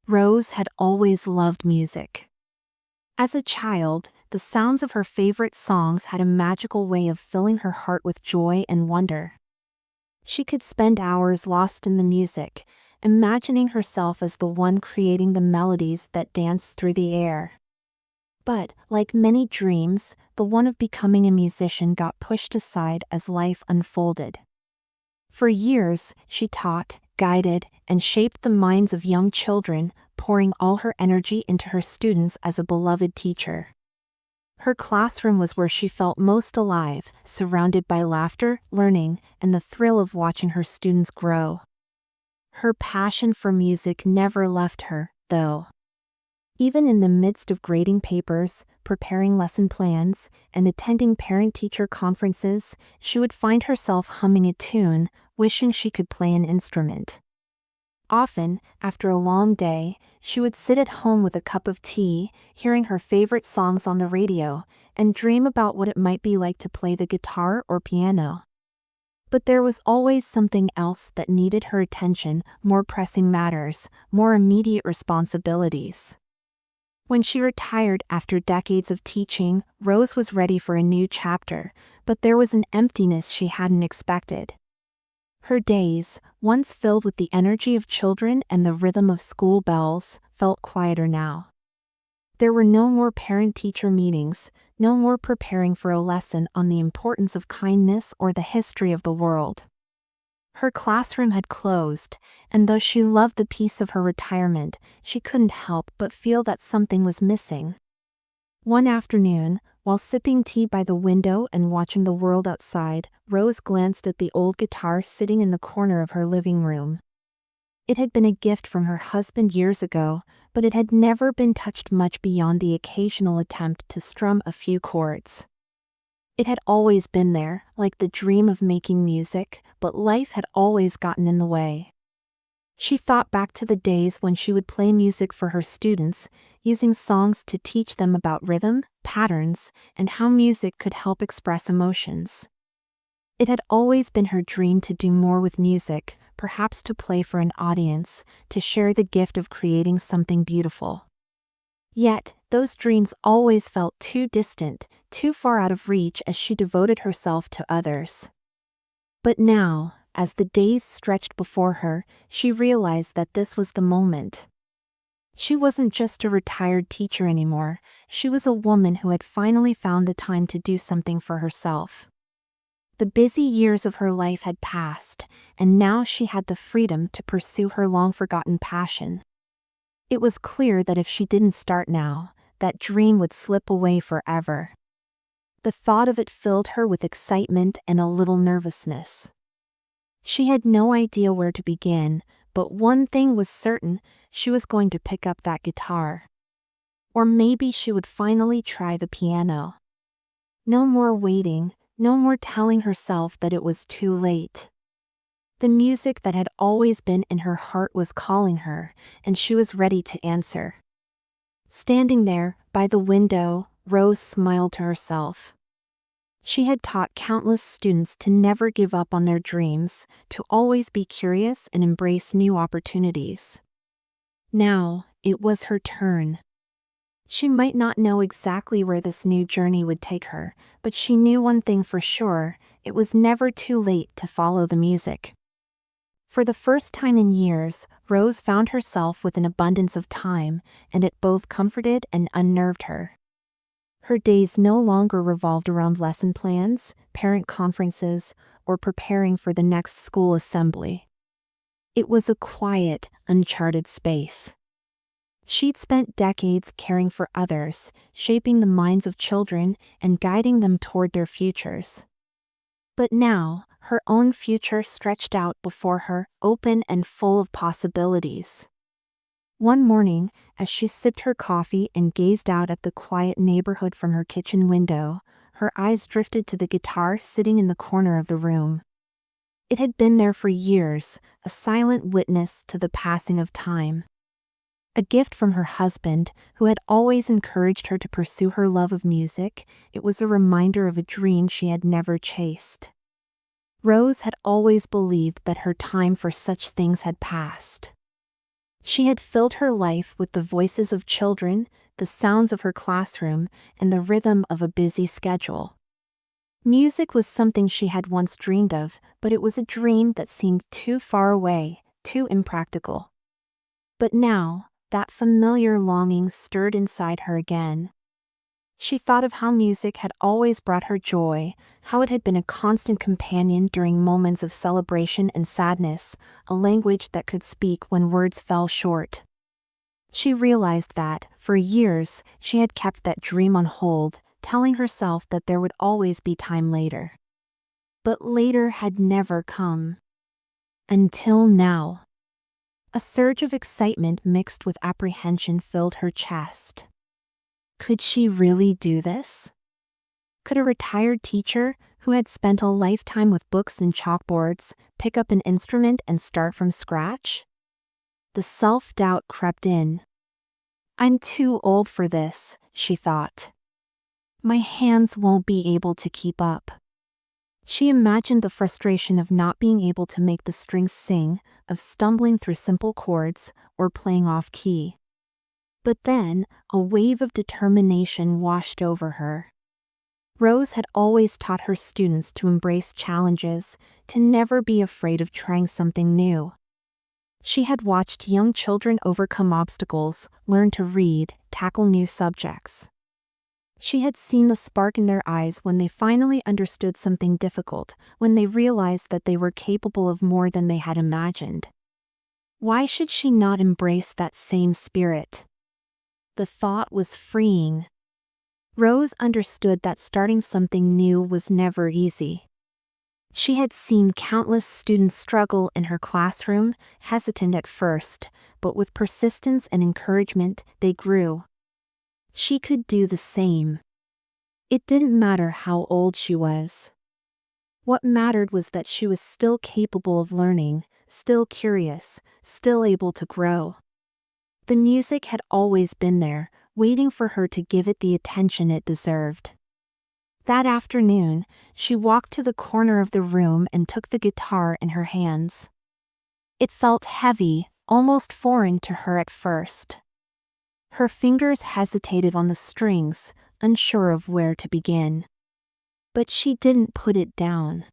Rose had always loved music. As a child, the sounds of her favorite songs had a magical way of filling her heart with joy and wonder. She could spend hours lost in the music, imagining herself as the one creating the melodies that danced through the air. But, like many dreams, the one of becoming a musician got pushed aside as life unfolded. For years, she taught, guided, and shaped the minds of young children, pouring all her energy into her students as a beloved teacher. Her classroom was where she felt most alive, surrounded by laughter, learning, and the thrill of watching her students grow. Her passion for music never left her, though. Even in the midst of grading papers, preparing lesson plans, and attending parent-teacher conferences, she would find herself humming a tune, wishing she could play an instrument. Often, after a long day, she would sit at home with a cup of tea, hearing her favorite songs on the radio, and dream about what it might be like to play the guitar or piano. But there was always something else that needed her attention, more pressing matters, more immediate responsibilities. When she retired after decades of teaching, Rose was ready for a new chapter, but there was an emptiness she hadn't expected. Her days, once filled with the energy of children and the rhythm of school bells, felt quieter now. There were no more parent-teacher meetings, no more preparing for a lesson on the importance of kindness or the history of the world. Her classroom had closed, and though she loved the peace of her retirement, she couldn't help but feel that something was missing. One afternoon, while sipping tea by the window and watching the world outside, Rose glanced at the old guitar sitting in the corner of her living room. It had been a gift from her husband years ago, but it had never been touched much beyond the occasional attempt to strum a few chords. It had always been there, like the dream of making music, but life had always gotten in the way. She thought back to the days when she would play music for her students, using songs to teach them about rhythm, patterns, and how music could help express emotions. It had always been her dream to do more with music, perhaps to play for an audience, to share the gift of creating something beautiful. Yet, those dreams always felt too distant, too far out of reach as she devoted herself to others. But now, as the days stretched before her, she realized that this was the moment. She wasn't just a retired teacher anymore, she was a woman who had finally found the time to do something for herself. The busy years of her life had passed, and now she had the freedom to pursue her long-forgotten passion. It was clear that if she didn't start now, that dream would slip away forever. The thought of it filled her with excitement and a little nervousness. She had no idea where to begin, but one thing was certain, she was going to pick up that guitar. Or maybe she would finally try the piano. No more waiting, no more telling herself that it was too late. The music that had always been in her heart was calling her, and she was ready to answer. Standing there, by the window, Rose smiled to herself. She had taught countless students to never give up on their dreams, to always be curious and embrace new opportunities. Now, it was her turn. She might not know exactly where this new journey would take her, but she knew one thing for sure, it was never too late to follow the music. For the first time in years, Rose found herself with an abundance of time, and it both comforted and unnerved her. Her days no longer revolved around lesson plans, parent conferences, or preparing for the next school assembly. It was a quiet, uncharted space. She'd spent decades caring for others, shaping the minds of children, and guiding them toward their futures. But now, her own future stretched out before her, open and full of possibilities. One morning, as she sipped her coffee and gazed out at the quiet neighborhood from her kitchen window, her eyes drifted to the guitar sitting in the corner of the room. It had been there for years, a silent witness to the passing of time. A gift from her husband, who had always encouraged her to pursue her love of music, it was a reminder of a dream she had never chased. Rose had always believed that her time for such things had passed. She had filled her life with the voices of children, the sounds of her classroom, and the rhythm of a busy schedule. Music was something she had once dreamed of, but it was a dream that seemed too far away, too impractical. But now, that familiar longing stirred inside her again. She thought of how music had always brought her joy, how it had been a constant companion during moments of celebration and sadness, a language that could speak when words fell short. She realized that, for years, she had kept that dream on hold, telling herself that there would always be time later. But later had never come. Until now. A surge of excitement mixed with apprehension filled her chest. Could she really do this? Could a retired teacher, who had spent a lifetime with books and chalkboards, pick up an instrument and start from scratch? The self-doubt crept in. I'm too old for this, she thought. My hands won't be able to keep up. She imagined the frustration of not being able to make the strings sing, of stumbling through simple chords, or playing off key. But then, a wave of determination washed over her. Rose had always taught her students to embrace challenges, to never be afraid of trying something new. She had watched young children overcome obstacles, learn to read, tackle new subjects. She had seen the spark in their eyes when they finally understood something difficult, when they realized that they were capable of more than they had imagined. Why should she not embrace that same spirit? The thought was freeing. Rose understood that starting something new was never easy. She had seen countless students struggle in her classroom, hesitant at first, but with persistence and encouragement, they grew. She could do the same. It didn't matter how old she was. What mattered was that she was still capable of learning, still curious, still able to grow. The music had always been there, waiting for her to give it the attention it deserved. That afternoon, she walked to the corner of the room and took the guitar in her hands. It felt heavy, almost foreign to her at first. Her fingers hesitated on the strings, unsure of where to begin. But she didn't put it down.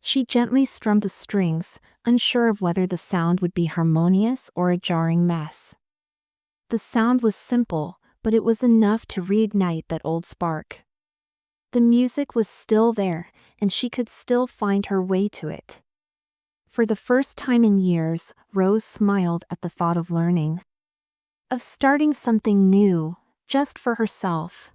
She gently strummed the strings, unsure of whether the sound would be harmonious or a jarring mess. The sound was simple, but it was enough to reignite that old spark. The music was still there, and she could still find her way to it. For the first time in years, Rose smiled at the thought of learning. Of starting something new, just for herself.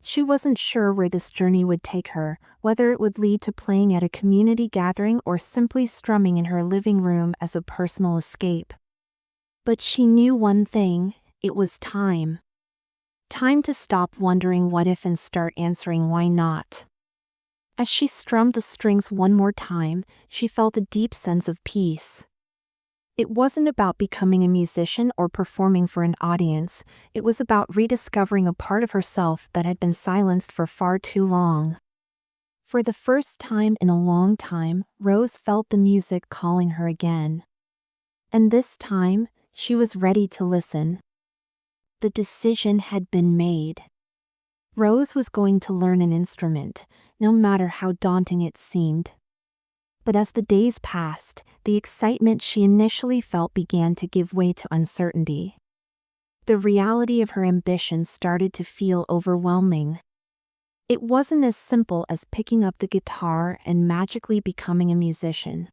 She wasn't sure where this journey would take her, whether it would lead to playing at a community gathering or simply strumming in her living room as a personal escape. But she knew one thing, it was time. Time to stop wondering what if and start answering why not. As she strummed the strings one more time, she felt a deep sense of peace. It wasn't about becoming a musician or performing for an audience, it was about rediscovering a part of herself that had been silenced for far too long. For the first time in a long time, Rose felt the music calling her again. And this time, she was ready to listen. The decision had been made. Rose was going to learn an instrument, no matter how daunting it seemed. But as the days passed, the excitement she initially felt began to give way to uncertainty. The reality of her ambition started to feel overwhelming. It wasn't as simple as picking up the guitar and magically becoming a musician.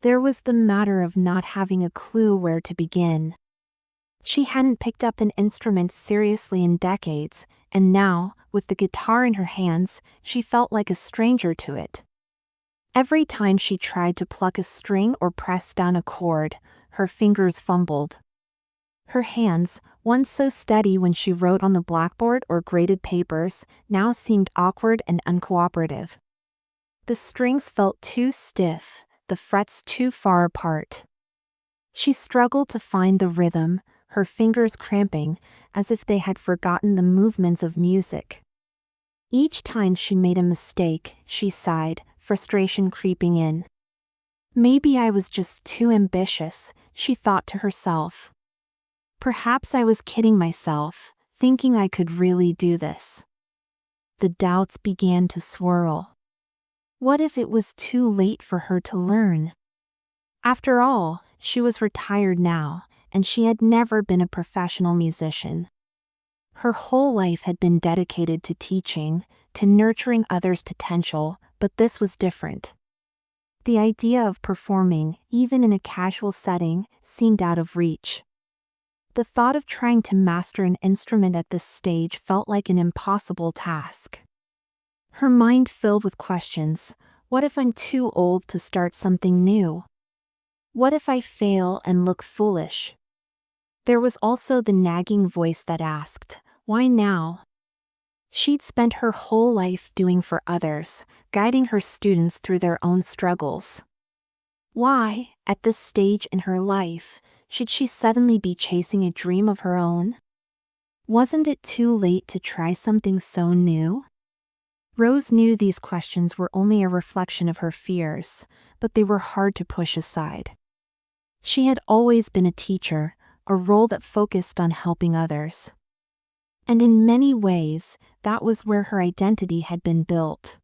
There was the matter of not having a clue where to begin. She hadn't picked up an instrument seriously in decades, and now, with the guitar in her hands, she felt like a stranger to it. Every time she tried to pluck a string or press down a chord, her fingers fumbled. Her hands, once so steady when she wrote on the blackboard or graded papers, now seemed awkward and uncooperative. The strings felt too stiff, the frets too far apart. She struggled to find the rhythm, her fingers cramping, as if they had forgotten the movements of music. Each time she made a mistake, she sighed, frustration creeping in. Maybe I was just too ambitious, she thought to herself. Perhaps I was kidding myself, thinking I could really do this. The doubts began to swirl. What if it was too late for her to learn? After all, she was retired now, and she had never been a professional musician. Her whole life had been dedicated to teaching, to nurturing others' potential, but this was different. The idea of performing, even in a casual setting, seemed out of reach. The thought of trying to master an instrument at this stage felt like an impossible task. Her mind filled with questions. What if I'm too old to start something new? What if I fail and look foolish? There was also the nagging voice that asked, why now? She'd spent her whole life doing for others, guiding her students through their own struggles. Why, at this stage in her life, should she suddenly be chasing a dream of her own? Wasn't it too late to try something so new? Rose knew these questions were only a reflection of her fears, but they were hard to push aside. She had always been a teacher, a role that focused on helping others. And in many ways, that was where her identity had been built.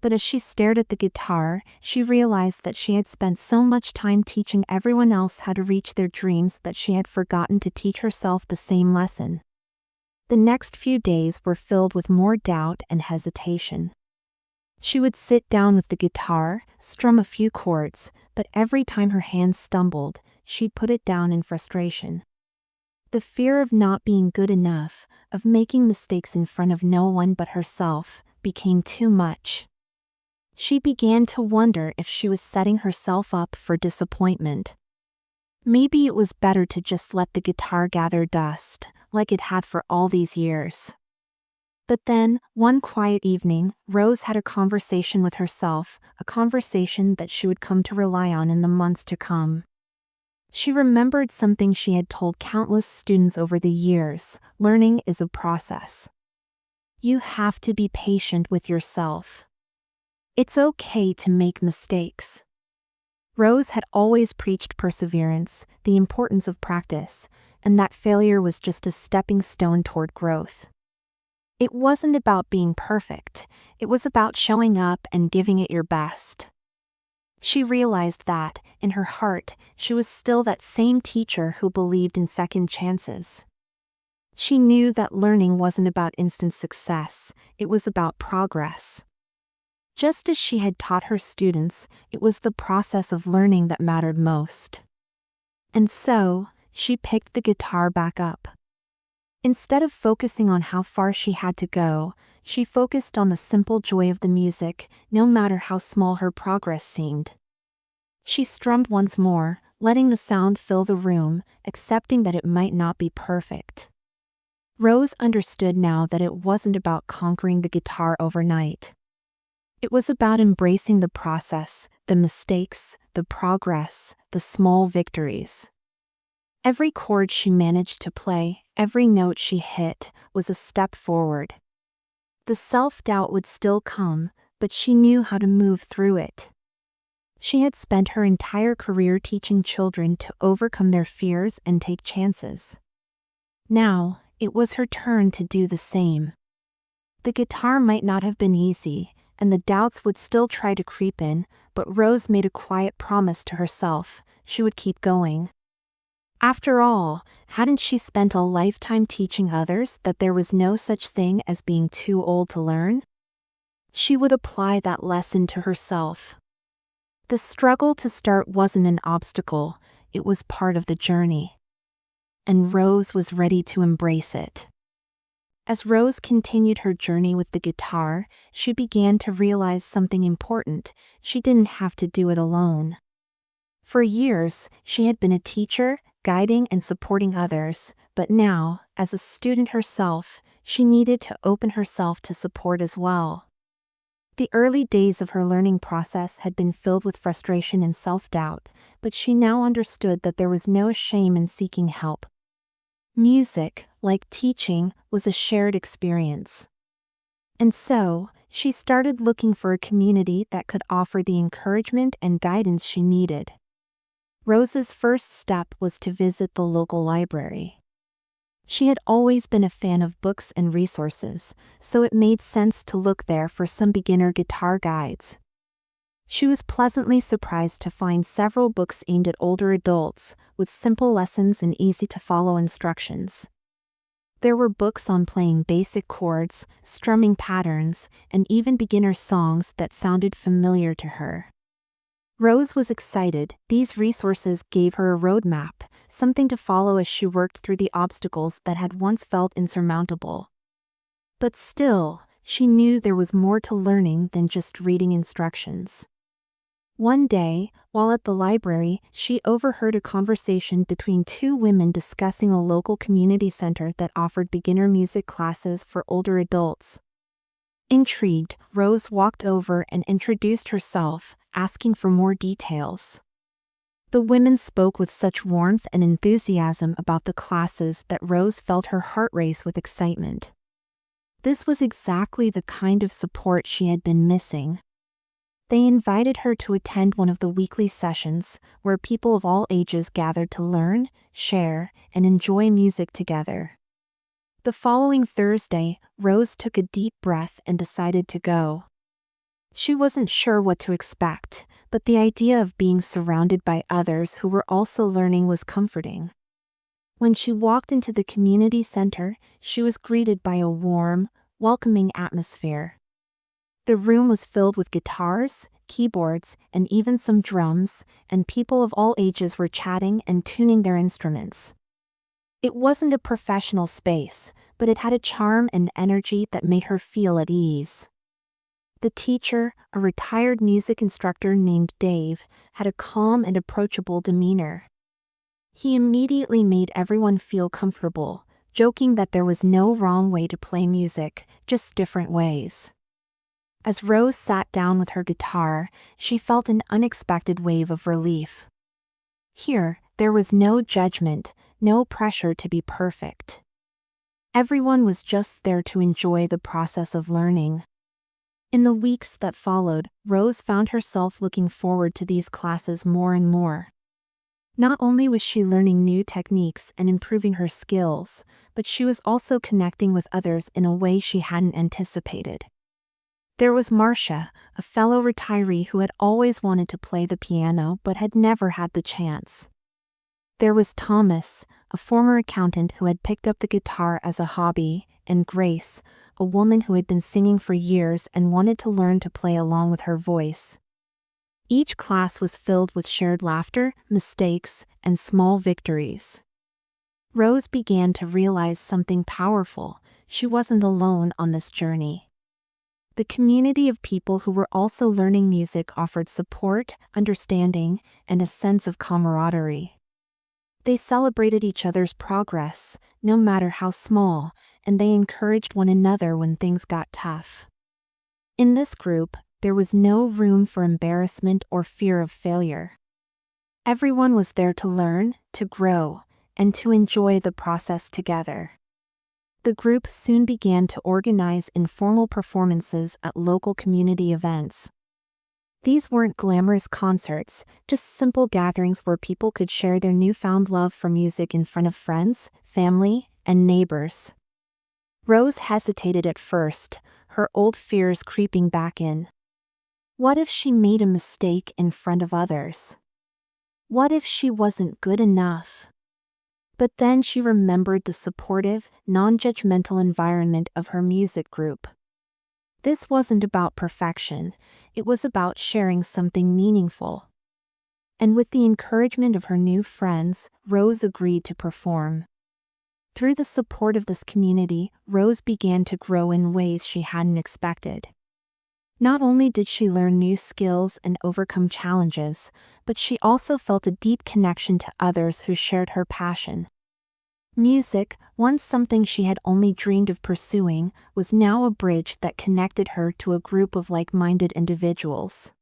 But as she stared at the guitar, she realized that she had spent so much time teaching everyone else how to reach their dreams that she had forgotten to teach herself the same lesson. The next few days were filled with more doubt and hesitation. She would sit down with the guitar, strum a few chords, but every time her hands stumbled, she'd put it down in frustration. The fear of not being good enough, of making mistakes in front of no one but herself, became too much. She began to wonder if she was setting herself up for disappointment. Maybe it was better to just let the guitar gather dust, like it had for all these years. But then, one quiet evening, Rose had a conversation with herself, a conversation that she would come to rely on in the months to come. She remembered something she had told countless students over the years: learning is a process. You have to be patient with yourself. It's okay to make mistakes. Rose had always preached perseverance, the importance of practice, and that failure was just a stepping stone toward growth. It wasn't about being perfect, it was about showing up and giving it your best. She realized that, in her heart, she was still that same teacher who believed in second chances. She knew that learning wasn't about instant success, it was about progress. Just as she had taught her students, it was the process of learning that mattered most. And so, she picked the guitar back up. Instead of focusing on how far she had to go, she focused on the simple joy of the music, no matter how small her progress seemed. She strummed once more, letting the sound fill the room, accepting that it might not be perfect. Rose understood now that it wasn't about conquering the guitar overnight. It was about embracing the process, the mistakes, the progress, the small victories. Every chord she managed to play, every note she hit, was a step forward. The self-doubt would still come, but she knew how to move through it. She had spent her entire career teaching children to overcome their fears and take chances. Now, it was her turn to do the same. The guitar might not have been easy, and the doubts would still try to creep in, but Rose made a quiet promise to herself: she would keep going. After all, hadn't she spent a lifetime teaching others that there was no such thing as being too old to learn? She would apply that lesson to herself. The struggle to start wasn't an obstacle, it was part of the journey. And Rose was ready to embrace it. As Rose continued her journey with the guitar, she began to realize something important: she didn't have to do it alone. For years, she had been a teacher, guiding and supporting others, but now, as a student herself, she needed to open herself to support as well. The early days of her learning process had been filled with frustration and self-doubt, but she now understood that there was no shame in seeking help. Music, like teaching, was a shared experience. And so, she started looking for a community that could offer the encouragement and guidance she needed. Rose's first step was to visit the local library. She had always been a fan of books and resources, so it made sense to look there for some beginner guitar guides. She was pleasantly surprised to find several books aimed at older adults, with simple lessons and easy-to-follow instructions. There were books on playing basic chords, strumming patterns, and even beginner songs that sounded familiar to her. Rose was excited. These resources gave her a roadmap, something to follow as she worked through the obstacles that had once felt insurmountable. But still, she knew there was more to learning than just reading instructions. One day, while at the library, she overheard a conversation between two women discussing a local community center that offered beginner music classes for older adults. Intrigued, Rose walked over and introduced herself, asking for more details. The women spoke with such warmth and enthusiasm about the classes that Rose felt her heart race with excitement. This was exactly the kind of support she had been missing. They invited her to attend one of the weekly sessions, where people of all ages gathered to learn, share, and enjoy music together. The following Thursday, Rose took a deep breath and decided to go. She wasn't sure what to expect, but the idea of being surrounded by others who were also learning was comforting. When she walked into the community center, she was greeted by a warm, welcoming atmosphere. The room was filled with guitars, keyboards, and even some drums, and people of all ages were chatting and tuning their instruments. It wasn't a professional space, but it had a charm and energy that made her feel at ease. The teacher, a retired music instructor named Dave, had a calm and approachable demeanor. He immediately made everyone feel comfortable, joking that there was no wrong way to play music, just different ways. As Rose sat down with her guitar, she felt an unexpected wave of relief. Here, there was no judgment, no pressure to be perfect. Everyone was just there to enjoy the process of learning. In the weeks that followed, Rose found herself looking forward to these classes more and more. Not only was she learning new techniques and improving her skills, but she was also connecting with others in a way she hadn't anticipated. There was Marcia, a fellow retiree who had always wanted to play the piano but had never had the chance. There was Thomas, a former accountant who had picked up the guitar as a hobby, and Grace, a woman who had been singing for years and wanted to learn to play along with her voice. Each class was filled with shared laughter, mistakes, and small victories. Rose began to realize something powerful: she wasn't alone on this journey. The community of people who were also learning music offered support, understanding, and a sense of camaraderie. They celebrated each other's progress, no matter how small, and they encouraged one another when things got tough. In this group, there was no room for embarrassment or fear of failure. Everyone was there to learn, to grow, and to enjoy the process together. The group soon began to organize informal performances at local community events. These weren't glamorous concerts, just simple gatherings where people could share their newfound love for music in front of friends, family, and neighbors. Rose hesitated at first, her old fears creeping back in. What if she made a mistake in front of others? What if she wasn't good enough? But then she remembered the supportive, non-judgmental environment of her music group. This wasn't about perfection, it was about sharing something meaningful. And with the encouragement of her new friends, Rose agreed to perform. Through the support of this community, Rose began to grow in ways she hadn't expected. Not only did she learn new skills and overcome challenges, but she also felt a deep connection to others who shared her passion. Music, once something she had only dreamed of pursuing, was now a bridge that connected her to a group of like-minded individuals.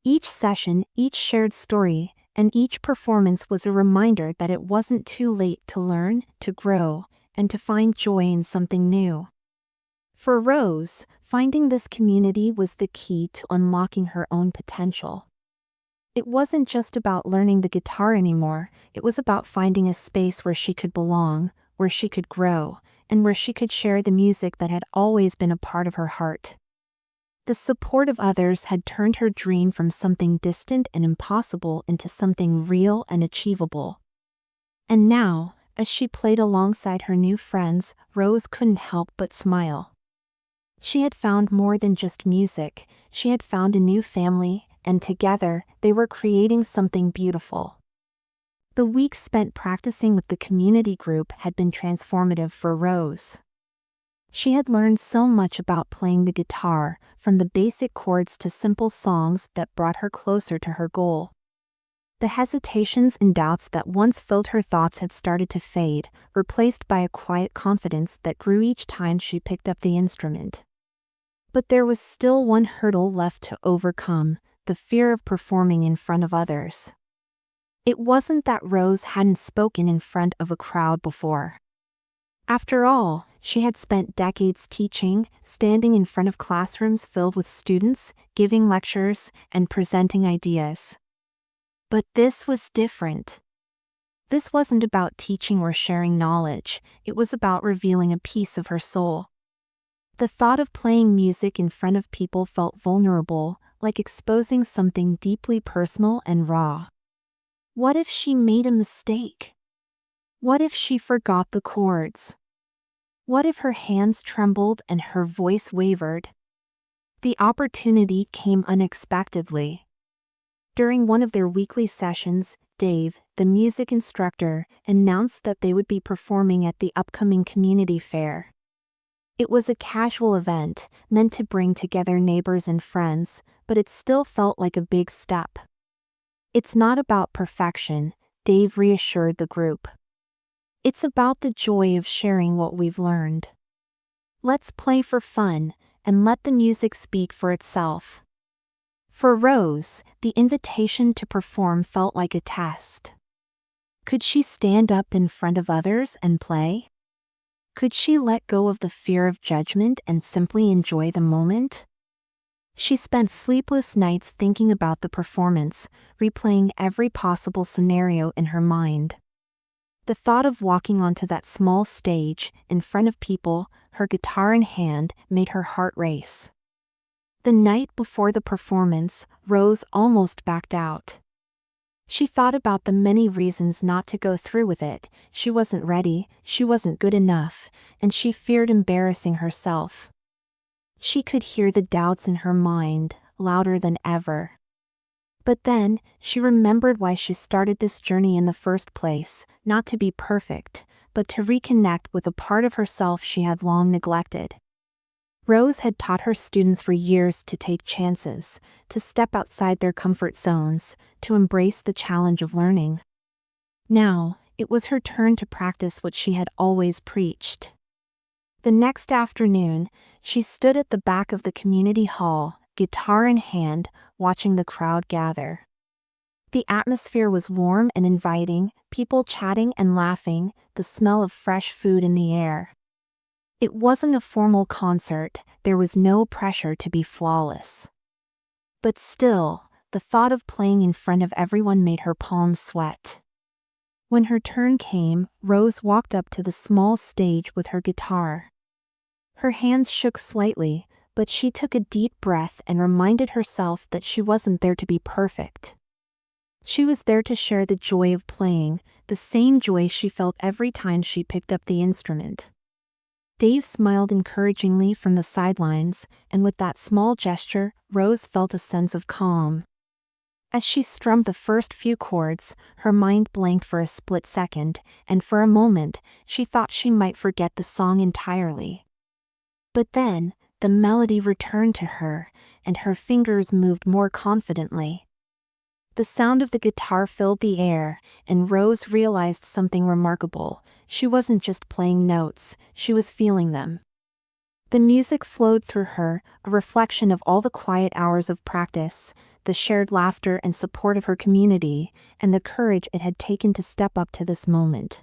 Each session, each shared story, and each performance was a reminder that it wasn't too late to learn, to grow, and to find joy in something new. For Rose, Finding this community was the key to unlocking her own potential. It wasn't just about learning the guitar anymore, it was about finding a space where she could belong, where she could grow, and where she could share the music that had always been a part of her heart. The support of others had turned her dream from something distant and impossible into something real and achievable. And now, as she played alongside her new friends, Rose couldn't help but smile. She had found more than just music, she had found a new family, and together, they were creating something beautiful. The weeks spent practicing with the community group had been transformative for Rose. She had learned so much about playing the guitar, from the basic chords to simple songs that brought her closer to her goal. The hesitations and doubts that once filled her thoughts had started to fade, replaced by a quiet confidence that grew each time she picked up the instrument. But there was still one hurdle left to overcome: the fear of performing in front of others. It wasn't that Rose hadn't spoken in front of a crowd before. After all, she had spent decades teaching, standing in front of classrooms filled with students, giving lectures, and presenting ideas. But this was different. This wasn't about teaching or sharing knowledge, it was about revealing a piece of her soul. The thought of playing music in front of people felt vulnerable, like exposing something deeply personal and raw. What if she made a mistake? What if she forgot the chords? What if her hands trembled and her voice wavered? The opportunity came unexpectedly. During one of their weekly sessions, Dave, the music instructor, announced that they would be performing at the upcoming community fair. It was a casual event, meant to bring together neighbors and friends, but it still felt like a big step. "It's not about perfection," Dave reassured the group. "It's about the joy of sharing what we've learned. Let's play for fun, and let the music speak for itself." For Rose, the invitation to perform felt like a test. Could she stand up in front of others and play? Could she let go of the fear of judgment and simply enjoy the moment? She spent sleepless nights thinking about the performance, replaying every possible scenario in her mind. The thought of walking onto that small stage, in front of people, her guitar in hand, made her heart race. The night before the performance, Rose almost backed out. She thought about the many reasons not to go through with it: she wasn't ready, she wasn't good enough, and she feared embarrassing herself. She could hear the doubts in her mind, louder than ever. But then, she remembered why she started this journey in the first place: not to be perfect, but to reconnect with a part of herself she had long neglected. Rose had taught her students for years to take chances, to step outside their comfort zones, to embrace the challenge of learning. Now, it was her turn to practice what she had always preached. The next afternoon, she stood at the back of the community hall, guitar in hand, watching the crowd gather. The atmosphere was warm and inviting, people chatting and laughing, the smell of fresh food in the air. It wasn't a formal concert, there was no pressure to be flawless. But still, the thought of playing in front of everyone made her palms sweat. When her turn came, Rose walked up to the small stage with her guitar. Her hands shook slightly, but she took a deep breath and reminded herself that she wasn't there to be perfect. She was there to share the joy of playing, the same joy she felt every time she picked up the instrument. Dave smiled encouragingly from the sidelines, and with that small gesture, Rose felt a sense of calm. As she strummed the first few chords, her mind blanked for a split second, and for a moment, she thought she might forget the song entirely. But then, the melody returned to her, and her fingers moved more confidently. The sound of the guitar filled the air, and Rose realized something remarkable: she wasn't just playing notes, she was feeling them. The music flowed through her, a reflection of all the quiet hours of practice, the shared laughter and support of her community, and the courage it had taken to step up to this moment.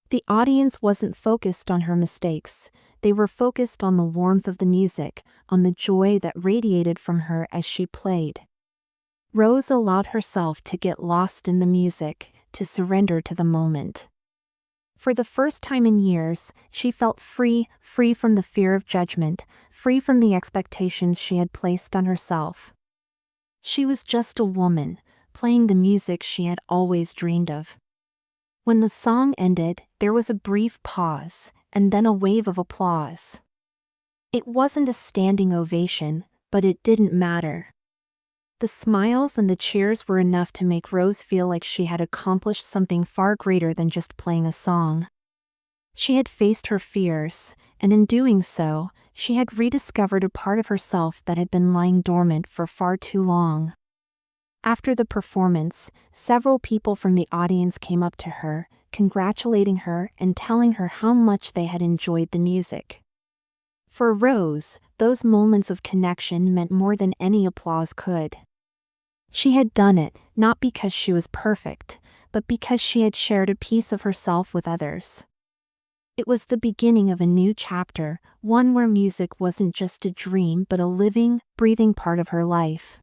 The audience wasn't focused on her mistakes, they were focused on the warmth of the music, on the joy that radiated from her as she played. Rose allowed herself to get lost in the music, to surrender to the moment. For the first time in years, she felt free from the fear of judgment, free from the expectations she had placed on herself. She was just a woman, playing the music she had always dreamed of. When the song ended, there was a brief pause, and then a wave of applause. It wasn't a standing ovation, but it didn't matter. The smiles and the cheers were enough to make Rose feel like she had accomplished something far greater than just playing a song. She had faced her fears, and in doing so, she had rediscovered a part of herself that had been lying dormant for far too long. After the performance, several people from the audience came up to her, congratulating her and telling her how much they had enjoyed the music. For Rose, those moments of connection meant more than any applause could. She had done it, not because she was perfect, but because she had shared a piece of herself with others. It was the beginning of a new chapter, one where music wasn't just a dream but a living, breathing part of her life.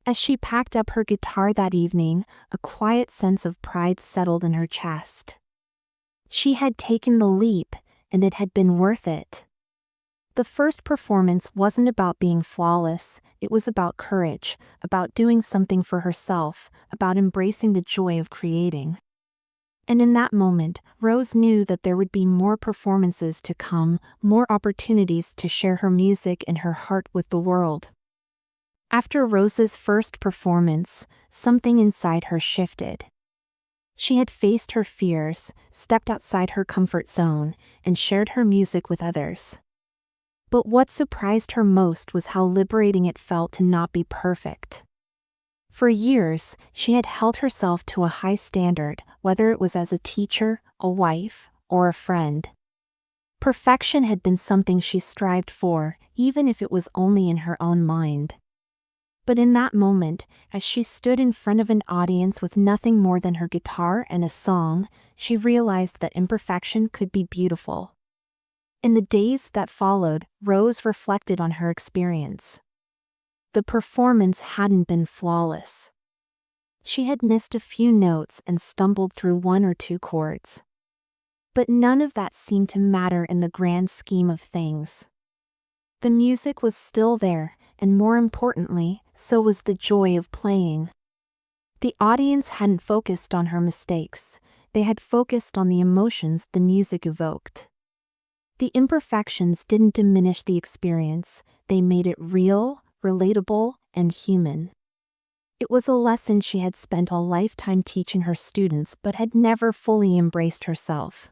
As she packed up her guitar that evening, a quiet sense of pride settled in her chest. She had taken the leap, and it had been worth it. The first performance wasn't about being flawless, it was about courage, about doing something for herself, about embracing the joy of creating. And in that moment, Rose knew that there would be more performances to come, more opportunities to share her music and her heart with the world. After Rose's first performance, something inside her shifted. She had faced her fears, stepped outside her comfort zone, and shared her music with others. But what surprised her most was how liberating it felt to not be perfect. For years, she had held herself to a high standard, whether it was as a teacher, a wife, or a friend. Perfection had been something she strived for, even if it was only in her own mind. But in that moment, as she stood in front of an audience with nothing more than her guitar and a song, she realized that imperfection could be beautiful. In the days that followed, Rose reflected on her experience. The performance hadn't been flawless. She had missed a few notes and stumbled through one or two chords. But none of that seemed to matter in the grand scheme of things. The music was still there, and more importantly, so was the joy of playing. The audience hadn't focused on her mistakes, they had focused on the emotions the music evoked. The imperfections didn't diminish the experience, they made it real, relatable, and human. It was a lesson she had spent a lifetime teaching her students but had never fully embraced herself.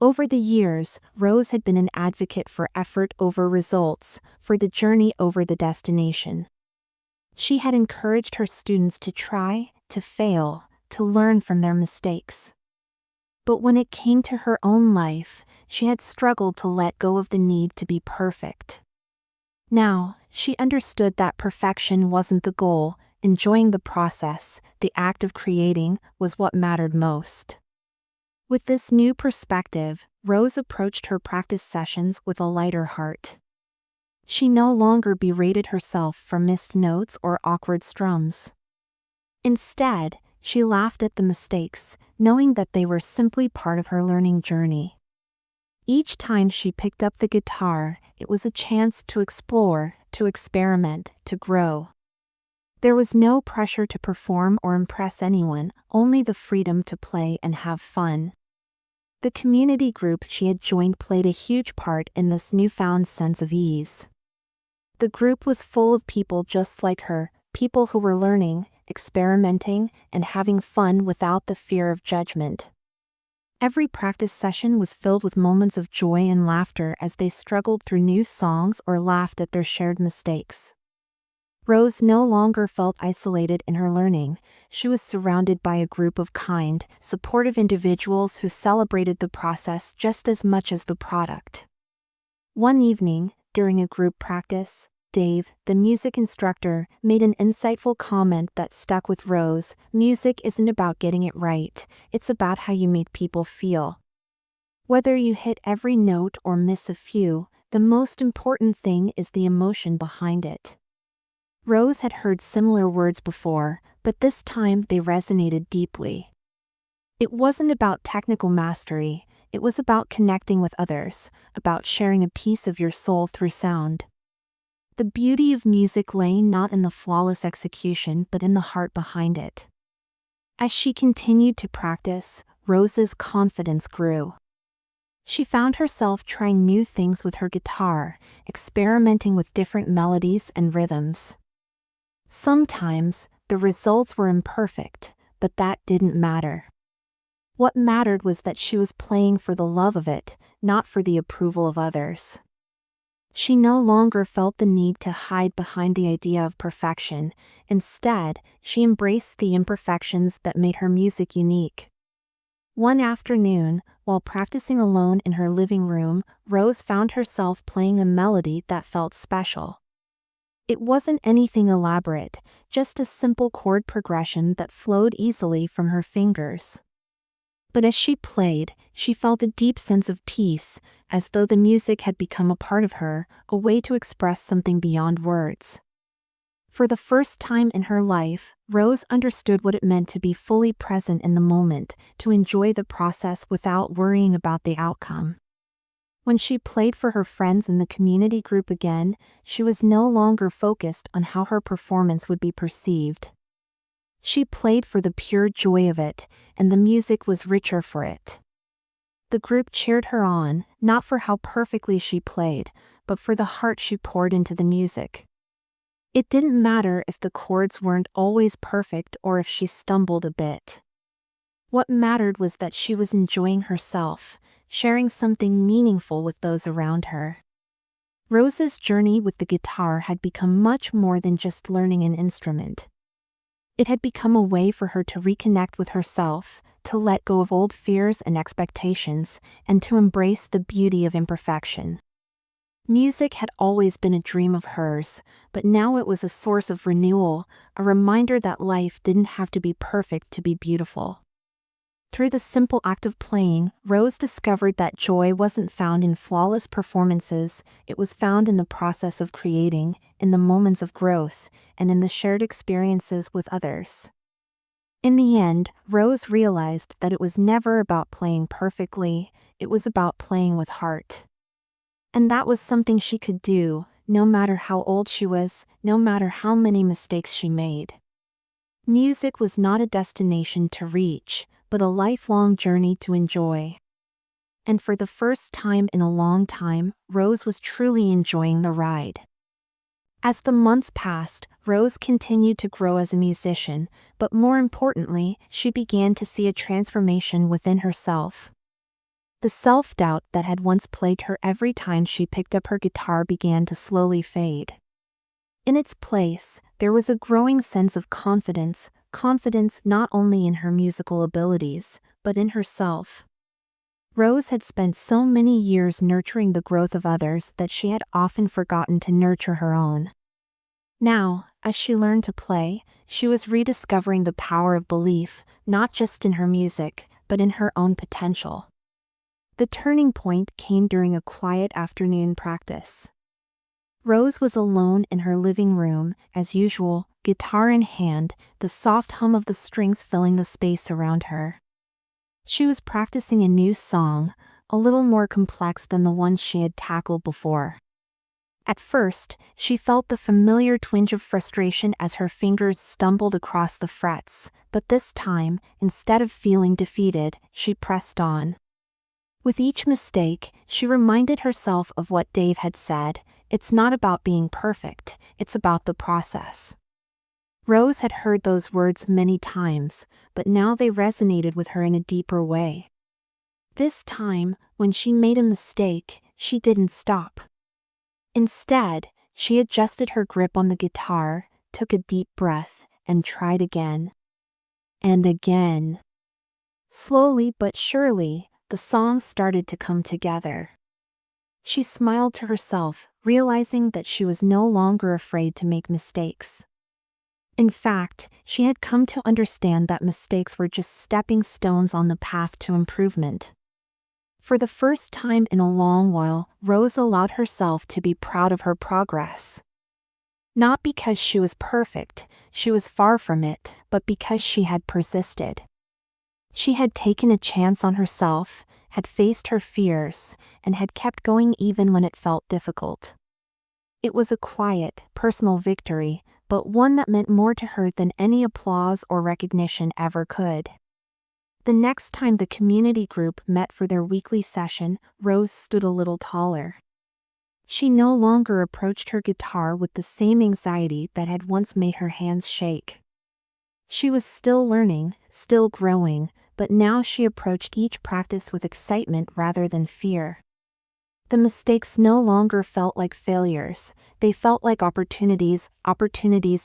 Over the years, Rose had been an advocate for effort over results, for the journey over the destination. She had encouraged her students to try, to fail, to learn from their mistakes. But when it came to her own life, she had struggled to let go of the need to be perfect. Now, she understood that perfection wasn't the goal, enjoying the process, the act of creating, was what mattered most. With this new perspective, Rose approached her practice sessions with a lighter heart. She no longer berated herself for missed notes or awkward strums. Instead, she laughed at the mistakes, knowing that they were simply part of her learning journey. Each time she picked up the guitar, it was a chance to explore, to experiment, to grow. There was no pressure to perform or impress anyone, only the freedom to play and have fun. The community group she had joined played a huge part in this newfound sense of ease. The group was full of people just like her, people who were learning, experimenting, and having fun without the fear of judgment. Every practice session was filled with moments of joy and laughter as they struggled through new songs or laughed at their shared mistakes. Rose no longer felt isolated in her learning, she was surrounded by a group of kind, supportive individuals who celebrated the process just as much as the product. One evening, during a group practice, Dave, the music instructor, made an insightful comment that stuck with Rose. Music isn't about getting it right, it's about how you make people feel. Whether you hit every note or miss a few, the most important thing is the emotion behind it. Rose had heard similar words before, but this time they resonated deeply. It wasn't about technical mastery, it was about connecting with others, about sharing a piece of your soul through sound. The beauty of music lay not in the flawless execution but in the heart behind it. As she continued to practice, Rose's confidence grew. She found herself trying new things with her guitar, experimenting with different melodies and rhythms. Sometimes, the results were imperfect, but that didn't matter. What mattered was that she was playing for the love of it, not for the approval of others. She no longer felt the need to hide behind the idea of perfection. Instead, she embraced the imperfections that made her music unique. One afternoon, while practicing alone in her living room, Rose found herself playing a melody that felt special. It wasn't anything elaborate, just a simple chord progression that flowed easily from her fingers. But as she played, she felt a deep sense of peace, as though the music had become a part of her, a way to express something beyond words. For the first time in her life, Rose understood what it meant to be fully present in the moment, to enjoy the process without worrying about the outcome. When she played for her friends in the community group again, she was no longer focused on how her performance would be perceived. She played for the pure joy of it, and the music was richer for it. The group cheered her on, not for how perfectly she played, but for the heart she poured into the music. It didn't matter if the chords weren't always perfect or if she stumbled a bit. What mattered was that she was enjoying herself, sharing something meaningful with those around her. Rose's journey with the guitar had become much more than just learning an instrument. It had become a way for her to reconnect with herself, to let go of old fears and expectations, and to embrace the beauty of imperfection. Music had always been a dream of hers, but now it was a source of renewal, a reminder that life didn't have to be perfect to be beautiful. Through the simple act of playing, Rose discovered that joy wasn't found in flawless performances, it was found in the process of creating, in the moments of growth, and in the shared experiences with others. In the end, Rose realized that it was never about playing perfectly, it was about playing with heart. And that was something she could do, no matter how old she was, no matter how many mistakes she made. Music was not a destination to reach, but a lifelong journey to enjoy. And for the first time in a long time, Rose was truly enjoying the ride. As the months passed, Rose continued to grow as a musician, but more importantly, she began to see a transformation within herself. The self-doubt that had once plagued her every time she picked up her guitar began to slowly fade. In its place, there was a growing sense of confidence not only in her musical abilities, but in herself. Rose had spent so many years nurturing the growth of others that she had often forgotten to nurture her own. Now, as she learned to play, she was rediscovering the power of belief, not just in her music, but in her own potential. The turning point came during a quiet afternoon practice. Rose was alone in her living room, as usual, guitar in hand, the soft hum of the strings filling the space around her. She was practicing a new song, a little more complex than the ones she had tackled before. At first, she felt the familiar twinge of frustration as her fingers stumbled across the frets, but this time, instead of feeling defeated, she pressed on. With each mistake, she reminded herself of what Dave had said, it's not about being perfect, it's about the process. Rose had heard those words many times, but now they resonated with her in a deeper way. This time, when she made a mistake, she didn't stop. Instead, she adjusted her grip on the guitar, took a deep breath, and tried again. And again. Slowly but surely, the songs started to come together. She smiled to herself, realizing that she was no longer afraid to make mistakes. In fact, she had come to understand that mistakes were just stepping stones on the path to improvement. For the first time in a long while, Rose allowed herself to be proud of her progress. Not because she was perfect, she was far from it, but because she had persisted. She had taken a chance on herself, had faced her fears, and had kept going even when it felt difficult. It was a quiet, personal victory, but one that meant more to her than any applause or recognition ever could. The next time the community group met for their weekly session, Rose stood a little taller. She no longer approached her guitar with the same anxiety that had once made her hands shake. She was still learning, still growing, but now she approached each practice with excitement rather than fear. The mistakes no longer felt like failures, they felt like opportunities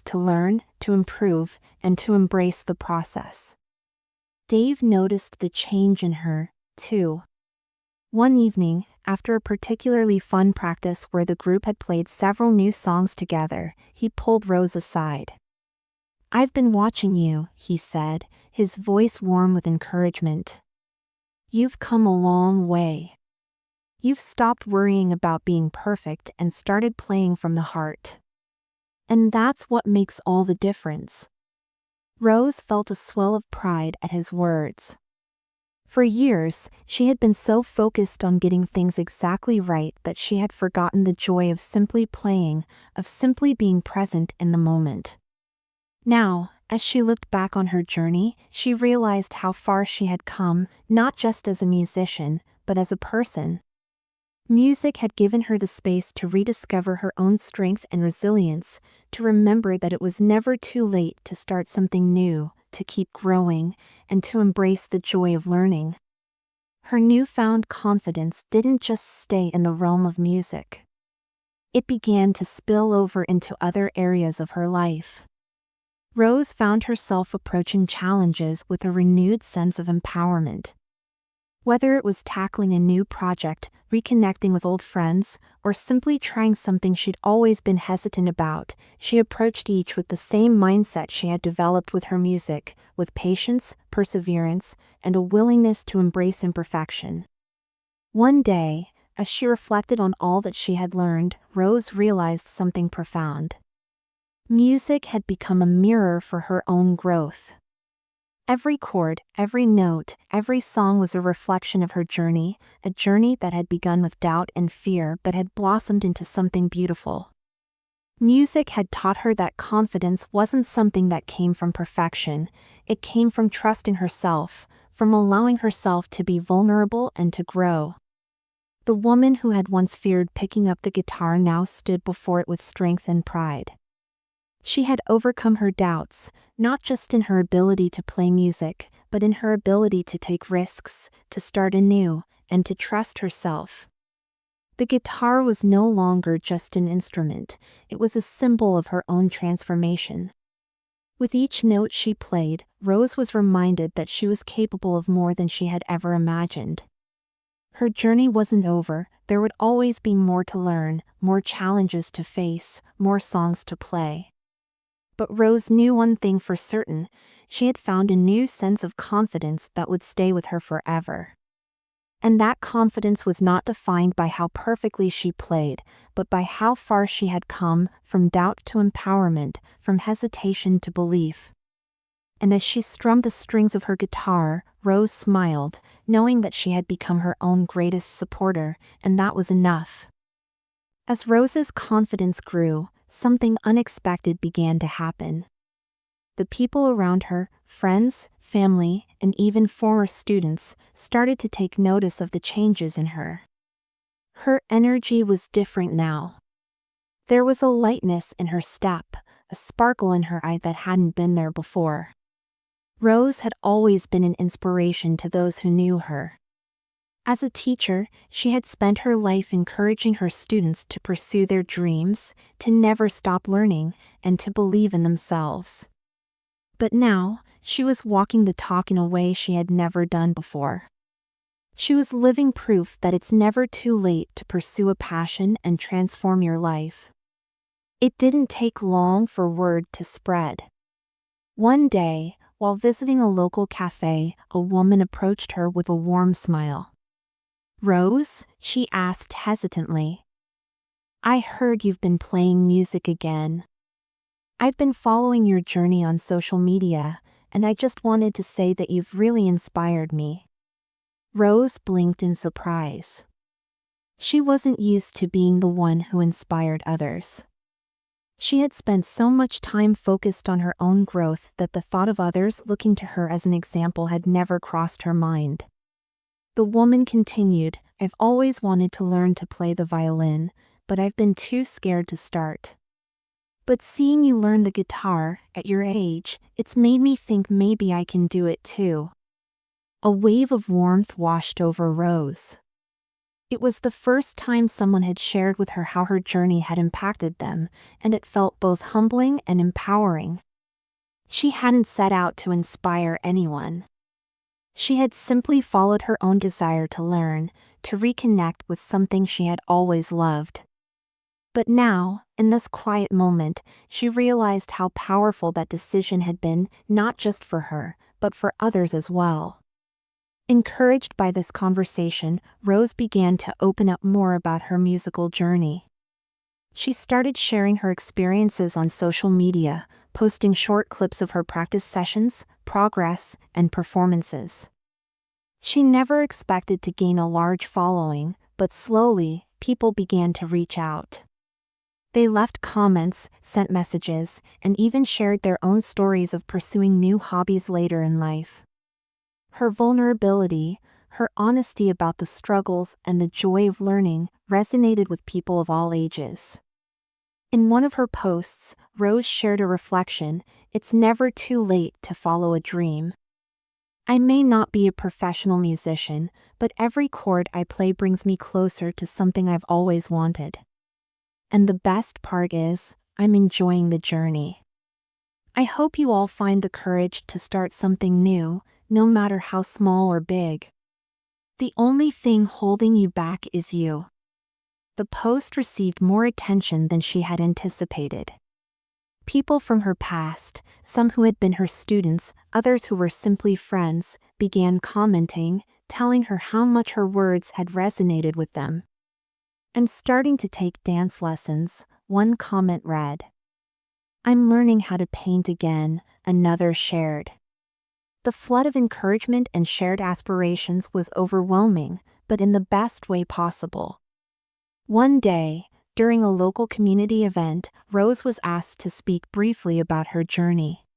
to learn, to improve, and to embrace the process. Dave noticed the change in her, too. One evening, after a particularly fun practice where the group had played several new songs together, he pulled Rose aside. "I've been watching you," he said, his voice warm with encouragement. "You've come a long way. You've stopped worrying about being perfect and started playing from the heart. And that's what makes all the difference." Rose felt a swell of pride at his words. For years, she had been so focused on getting things exactly right that she had forgotten the joy of simply playing, of simply being present in the moment. Now, as she looked back on her journey, she realized how far she had come, not just as a musician, but as a person. Music had given her the space to rediscover her own strength and resilience, to remember that it was never too late to start something new, to keep growing, and to embrace the joy of learning. Her newfound confidence didn't just stay in the realm of music. It began to spill over into other areas of her life. Rose found herself approaching challenges with a renewed sense of empowerment. Whether it was tackling a new project, reconnecting with old friends, or simply trying something she'd always been hesitant about, she approached each with the same mindset she had developed with her music, with patience, perseverance, and a willingness to embrace imperfection. One day, as she reflected on all that she had learned, Rose realized something profound. Music had become a mirror for her own growth. Every chord, every note, every song was a reflection of her journey, a journey that had begun with doubt and fear but had blossomed into something beautiful. Music had taught her that confidence wasn't something that came from perfection, it came from trusting herself, from allowing herself to be vulnerable and to grow. The woman who had once feared picking up the guitar now stood before it with strength and pride. She had overcome her doubts, not just in her ability to play music, but in her ability to take risks, to start anew, and to trust herself. The guitar was no longer just an instrument, it was a symbol of her own transformation. With each note she played, Rose was reminded that she was capable of more than she had ever imagined. Her journey wasn't over, there would always be more to learn, more challenges to face, more songs to play. But Rose knew one thing for certain, she had found a new sense of confidence that would stay with her forever. And that confidence was not defined by how perfectly she played, but by how far she had come, from doubt to empowerment, from hesitation to belief. And as she strummed the strings of her guitar, Rose smiled, knowing that she had become her own greatest supporter, and that was enough. As Rose's confidence grew, something unexpected began to happen. The people around her, friends, family, and even former students, started to take notice of the changes in her. Her energy was different now. There was a lightness in her step, a sparkle in her eye that hadn't been there before. Rose had always been an inspiration to those who knew her. As a teacher, she had spent her life encouraging her students to pursue their dreams, to never stop learning, and to believe in themselves. But now, she was walking the talk in a way she had never done before. She was living proof that it's never too late to pursue a passion and transform your life. It didn't take long for word to spread. One day, while visiting a local cafe, a woman approached her with a warm smile. "Rose?" she asked hesitantly. "I heard you've been playing music again. I've been following your journey on social media, and I just wanted to say that you've really inspired me." Rose blinked in surprise. She wasn't used to being the one who inspired others. She had spent so much time focused on her own growth that the thought of others looking to her as an example had never crossed her mind. The woman continued, "I've always wanted to learn to play the violin, but I've been too scared to start. But seeing you learn the guitar, at your age, it's made me think maybe I can do it too." A wave of warmth washed over Rose. It was the first time someone had shared with her how her journey had impacted them, and it felt both humbling and empowering. She hadn't set out to inspire anyone. She had simply followed her own desire to learn, to reconnect with something she had always loved. But now, in this quiet moment, she realized how powerful that decision had been, not just for her, but for others as well. Encouraged by this conversation, Rose began to open up more about her musical journey. She started sharing her experiences on social media, posting short clips of her practice sessions, progress, and performances. She never expected to gain a large following, but slowly, people began to reach out. They left comments, sent messages, and even shared their own stories of pursuing new hobbies later in life. Her vulnerability, her honesty about the struggles and the joy of learning, resonated with people of all ages. In one of her posts, Rose shared a reflection: "It's never too late to follow a dream. I may not be a professional musician, but every chord I play brings me closer to something I've always wanted. And the best part is, I'm enjoying the journey." I hope you all find the courage to start something new, no matter how small or big. The only thing holding you back is you. The post received more attention than she had anticipated. People from her past, some who had been her students, others who were simply friends, began commenting, telling her how much her words had resonated with them. "I'm starting to take dance lessons," one comment read. "I'm learning how to paint again," another shared. The flood of encouragement and shared aspirations was overwhelming, but in the best way possible. One day, during a local community event, Rose was asked to speak briefly about her journey.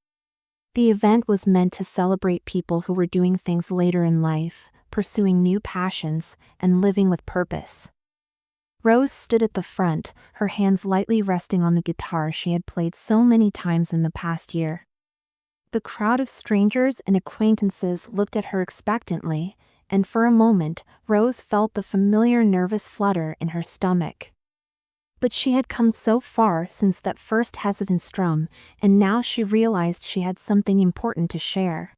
The event was meant to celebrate people who were doing things later in life, pursuing new passions, and living with purpose. Rose stood at the front, her hands lightly resting on the guitar she had played so many times in the past year. The crowd of strangers and acquaintances looked at her expectantly, and for a moment, Rose felt the familiar nervous flutter in her stomach. But she had come so far since that first hesitant strum, and now she realized she had something important to share.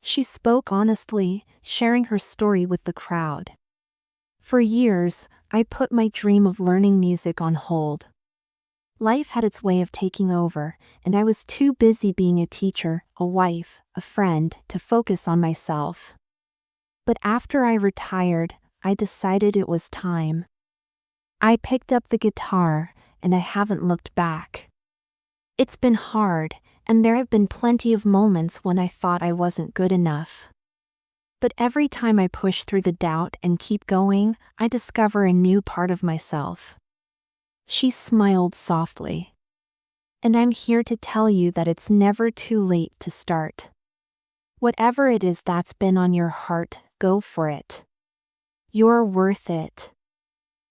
She spoke honestly, sharing her story with the crowd. "For years, I put my dream of learning music on hold. Life had its way of taking over, and I was too busy being a teacher, a wife, a friend, to focus on myself. But after I retired, I decided it was time. I picked up the guitar, and I haven't looked back. It's been hard, and there have been plenty of moments when I thought I wasn't good enough. But every time I push through the doubt and keep going, I discover a new part of myself." She smiled softly. "And I'm here to tell you that it's never too late to start. Whatever it is that's been on your heart, go for it. You're worth it."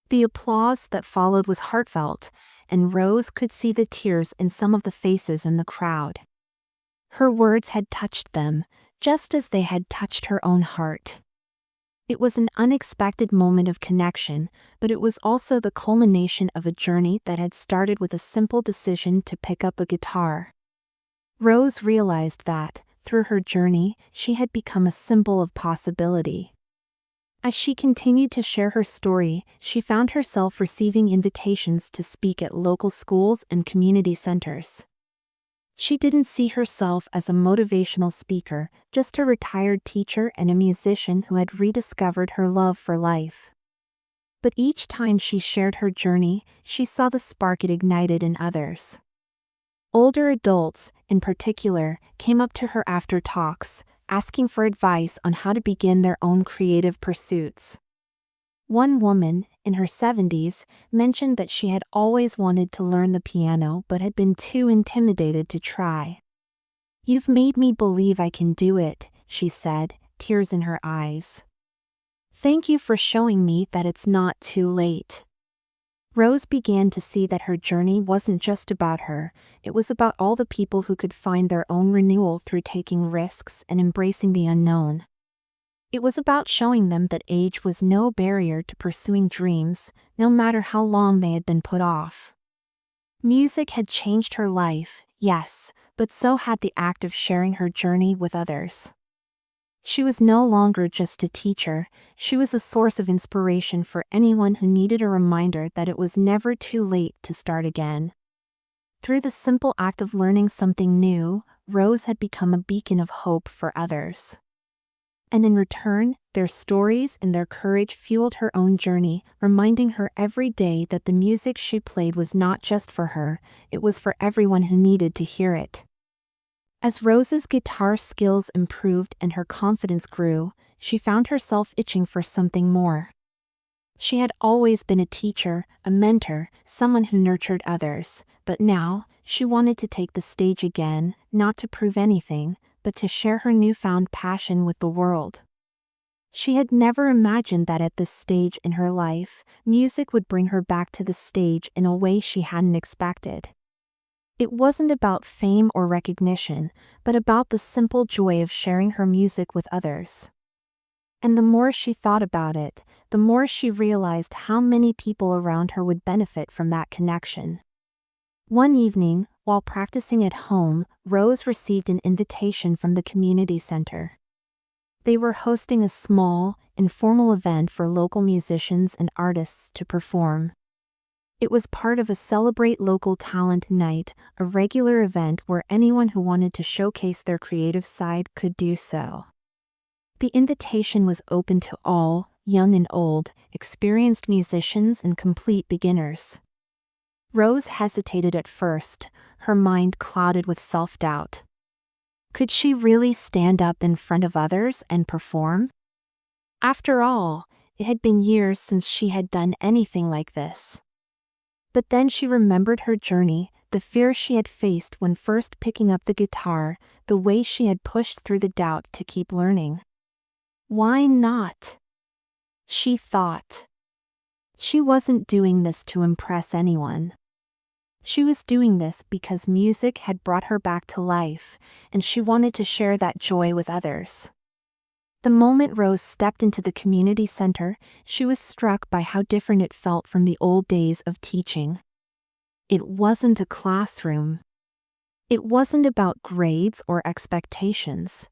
The applause that followed was heartfelt, and Rose could see the tears in some of the faces in the crowd. Her words had touched them, just as they had touched her own heart. It was an unexpected moment of connection, but it was also the culmination of a journey that had started with a simple decision to pick up a guitar. Rose realized that, through her journey, she had become a symbol of possibility. As she continued to share her story, she found herself receiving invitations to speak at local schools and community centers. She didn't see herself as a motivational speaker, just a retired teacher and a musician who had rediscovered her love for life. But each time she shared her journey, she saw the spark it ignited in others. Older adults, in particular, came up to her after talks, asking for advice on how to begin their own creative pursuits. One woman, in her 70s, mentioned that she had always wanted to learn the piano but had been too intimidated to try. "You've made me believe I can do it," she said, tears in her eyes. "Thank you for showing me that it's not too late." Rose began to see that her journey wasn't just about her, it was about all the people who could find their own renewal through taking risks and embracing the unknown. It was about showing them that age was no barrier to pursuing dreams, no matter how long they had been put off. Music had changed her life, yes, but so had the act of sharing her journey with others. She was no longer just a teacher, she was a source of inspiration for anyone who needed a reminder that it was never too late to start again. Through the simple act of learning something new, Rose had become a beacon of hope for others. And in return, their stories and their courage fueled her own journey, reminding her every day that the music she played was not just for her, it was for everyone who needed to hear it. As Rose's guitar skills improved and her confidence grew, she found herself itching for something more. She had always been a teacher, a mentor, someone who nurtured others, but now, she wanted to take the stage again, not to prove anything, but to share her newfound passion with the world. She had never imagined that at this stage in her life, music would bring her back to the stage in a way she hadn't expected. It wasn't about fame or recognition, but about the simple joy of sharing her music with others. And the more she thought about it, the more she realized how many people around her would benefit from that connection. One evening, while practicing at home, Rose received an invitation from the community center. They were hosting a small, informal event for local musicians and artists to perform. It was part of a Celebrate Local Talent Night, a regular event where anyone who wanted to showcase their creative side could do so. The invitation was open to all, young and old, experienced musicians and complete beginners. Rose hesitated at first, her mind clouded with self-doubt. Could she really stand up in front of others and perform? After all, it had been years since she had done anything like this. But then she remembered her journey, the fear she had faced when first picking up the guitar, the way she had pushed through the doubt to keep learning. Why not? She thought. She wasn't doing this to impress anyone. She was doing this because music had brought her back to life, and she wanted to share that joy with others. The moment Rose stepped into the community center, she was struck by how different it felt from the old days of teaching. It wasn't a classroom. It wasn't about grades or expectations.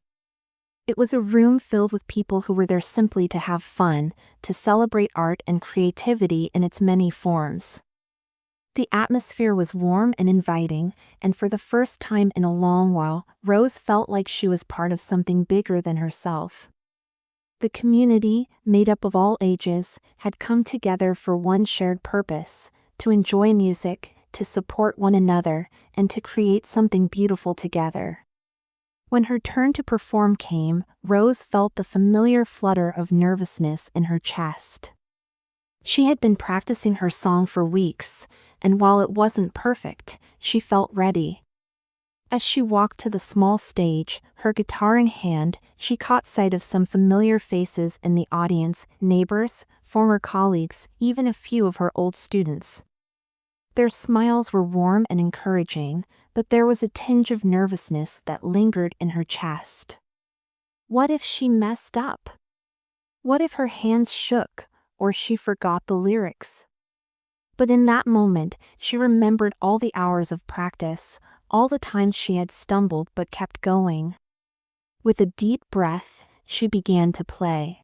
It was a room filled with people who were there simply to have fun, to celebrate art and creativity in its many forms. The atmosphere was warm and inviting, and for the first time in a long while, Rose felt like she was part of something bigger than herself. The community, made up of all ages, had come together for one shared purpose: to enjoy music, to support one another, and to create something beautiful together. When her turn to perform came, Rose felt the familiar flutter of nervousness in her chest. She had been practicing her song for weeks, and while it wasn't perfect, she felt ready. As she walked to the small stage, her guitar in hand, she caught sight of some familiar faces in the audience: neighbors, former colleagues, even a few of her old students. Their smiles were warm and encouraging, but there was a tinge of nervousness that lingered in her chest. What if she messed up? What if her hands shook, or she forgot the lyrics? But in that moment, she remembered all the hours of practice, all the times she had stumbled but kept going. With a deep breath, she began to play.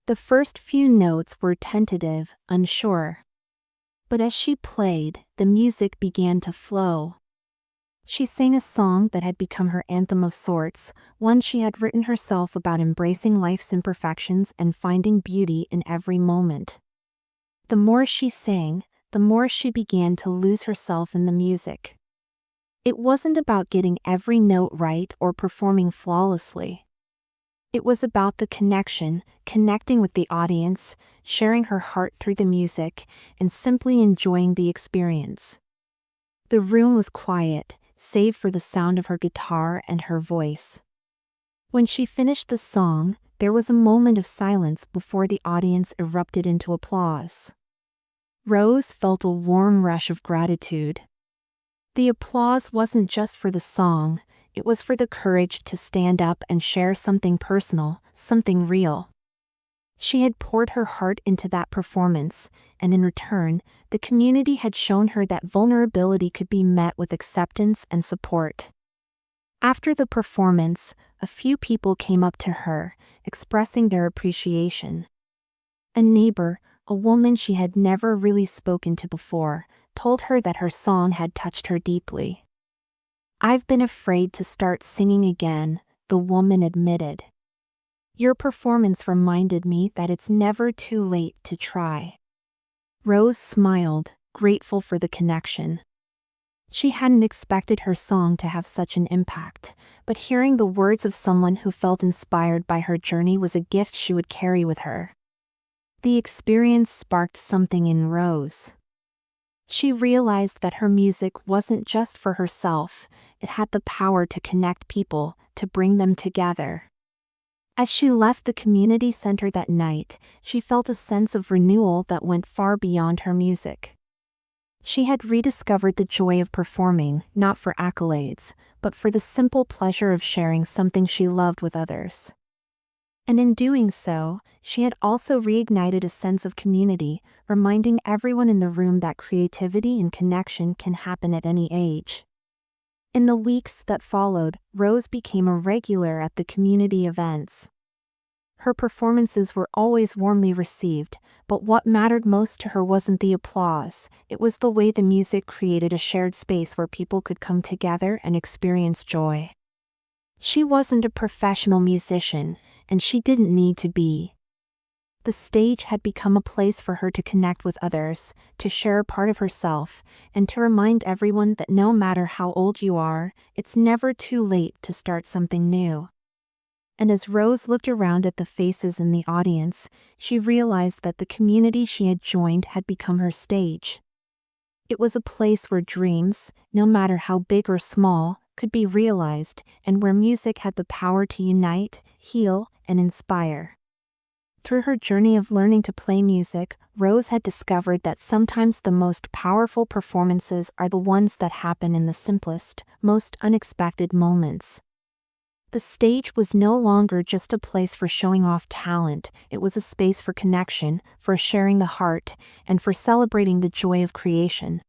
The first few notes were tentative, unsure. But as she played, the music began to flow. She sang a song that had become her anthem of sorts, one she had written herself about embracing life's imperfections and finding beauty in every moment. The more she sang, the more she began to lose herself in the music. It wasn't about getting every note right or performing flawlessly. It was about the connection, connecting with the audience, sharing her heart through the music, and simply enjoying the experience. The room was quiet, save for the sound of her guitar and her voice. When she finished the song, there was a moment of silence before the audience erupted into applause. Rose felt a warm rush of gratitude. The applause wasn't just for the song, it was for the courage to stand up and share something personal, something real. She had poured her heart into that performance, and in return, the community had shown her that vulnerability could be met with acceptance and support. After the performance, a few people came up to her, expressing their appreciation. A neighbor, a woman she had never really spoken to before, told her that her song had touched her deeply. "I've been afraid to start singing again," the woman admitted. "Your performance reminded me that it's never too late to try." Rose smiled, grateful for the connection. She hadn't expected her song to have such an impact, but hearing the words of someone who felt inspired by her journey was a gift she would carry with her. The experience sparked something in Rose. She realized that her music wasn't just for herself, it had the power to connect people, to bring them together. As she left the community center that night, she felt a sense of renewal that went far beyond her music. She had rediscovered the joy of performing, not for accolades, but for the simple pleasure of sharing something she loved with others. And in doing so, she had also reignited a sense of community, reminding everyone in the room that creativity and connection can happen at any age. In the weeks that followed, Rose became a regular at the community events. Her performances were always warmly received, but what mattered most to her wasn't the applause, it was the way the music created a shared space where people could come together and experience joy. She wasn't a professional musician, and she didn't need to be. The stage had become a place for her to connect with others, to share a part of herself, and to remind everyone that no matter how old you are, it's never too late to start something new. And as Rose looked around at the faces in the audience, she realized that the community she had joined had become her stage. It was a place where dreams, no matter how big or small, could be realized, and where music had the power to unite, heal, and inspire. Through her journey of learning to play music, Rose had discovered that sometimes the most powerful performances are the ones that happen in the simplest, most unexpected moments. The stage was no longer just a place for showing off talent, it was a space for connection, for sharing the heart, and for celebrating the joy of creation.